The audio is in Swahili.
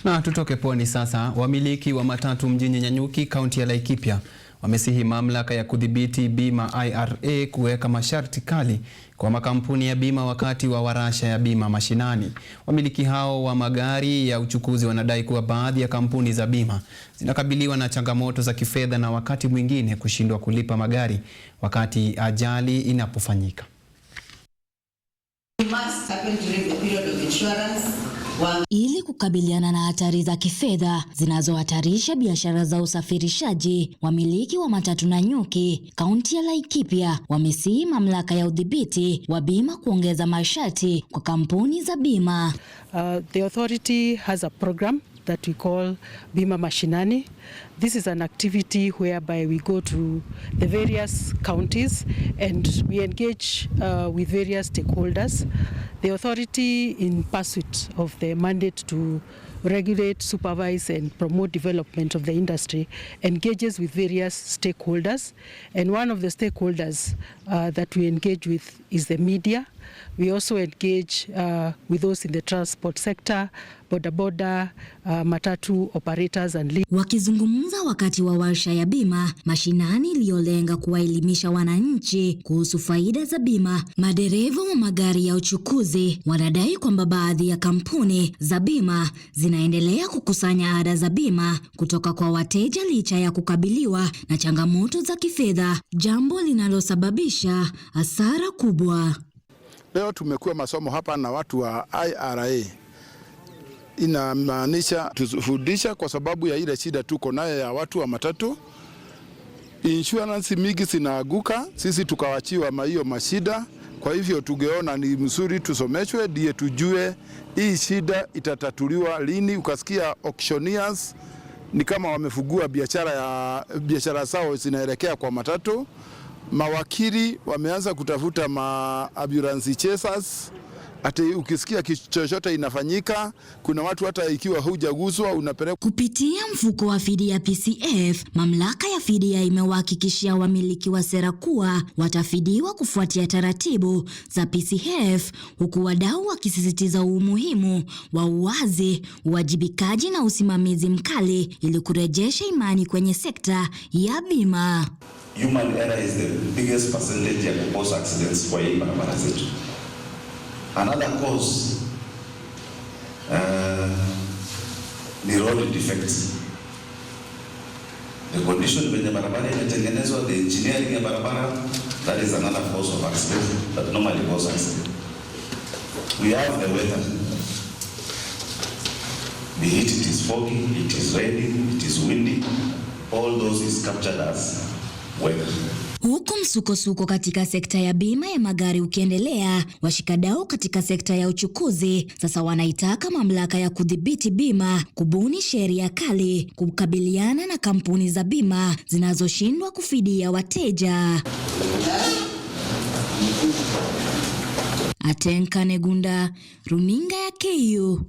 Na tutoke pwani sasa. Wamiliki wa matatu mjini Nyanyuki, kaunti ya Laikipia, wamesihi mamlaka ya kudhibiti bima IRA kuweka masharti kali kwa makampuni ya bima wakati wa warasha ya bima mashinani. Wamiliki hao wa magari ya uchukuzi wanadai kuwa baadhi ya kampuni za bima zinakabiliwa na changamoto za kifedha na wakati mwingine kushindwa kulipa magari wakati ajali inapofanyika. Ili kukabiliana na hatari za kifedha zinazohatarisha biashara za usafirishaji, wamiliki wa matatu Nanyuki, kaunti ya Laikipia, wamesihi mamlaka ya udhibiti wa bima kuongeza masharti kwa kampuni za bima. The authority has a program that we call Bima Mashinani. This is an activity whereby we go to the various counties and we engage with various stakeholders. The authority, in pursuit of the mandate to regulate, supervise and promote development of the industry, engages with various stakeholders, and one of the stakeholders that we engage with is the media. We also engage with those in the transport sector, bodaboda, matatu operators and wakizungumza wakati wa warsha ya bima mashinani iliyolenga kuwaelimisha wananchi kuhusu faida za bima. Madereva wa magari ya uchukuzi wanadai kwamba baadhi ya kampuni za bima zinaendelea kukusanya ada za bima kutoka kwa wateja licha ya kukabiliwa na changamoto za kifedha, jambo linalosababisha hasara kubwa. Leo tumekuwa masomo hapa na watu wa IRA. Inamaanisha tufundisha kwa sababu ya ile shida tuko nayo ya watu wa matatu. Insurance mingi zinaaguka, sisi tukawachiwa hiyo mashida. Kwa hivyo tungeona ni mzuri tusomeshwe ndiye tujue hii shida itatatuliwa lini. Ukasikia auctioneers ni kama wamefungua biashara zao zinaelekea kwa matatu. Mawakili wameanza kutafuta ambulance chasers. Ati ukisikia chochote inafanyika, kuna watu hata ikiwa hujaguswa unapeleka. Kupitia mfuko wa fidia PCF, mamlaka ya fidia imewahakikishia wamiliki wa sera kuwa watafidiwa kufuatia taratibu za PCF, huku wadau wakisisitiza umuhimu wa uwazi, uwajibikaji na usimamizi mkali ili kurejesha imani kwenye sekta ya bima. Human error is the biggest percentage ya cause accidents kwa hii barabara zetu. Another cause ni road defects. The condition when the barabara imetengenezwa, the engineering ya barabara, that is another cause of accident that normally cause accident. We have the weather. Be it is foggy, it is raining, it is windy, all those is captured as weather. Huku msukosuko katika sekta ya bima ya magari ukiendelea, washikadau katika sekta ya uchukuzi sasa wanaitaka mamlaka ya kudhibiti bima kubuni sheria kali kukabiliana na kampuni za bima zinazoshindwa kufidia wateja. Atenka Negunda, runinga ya KU.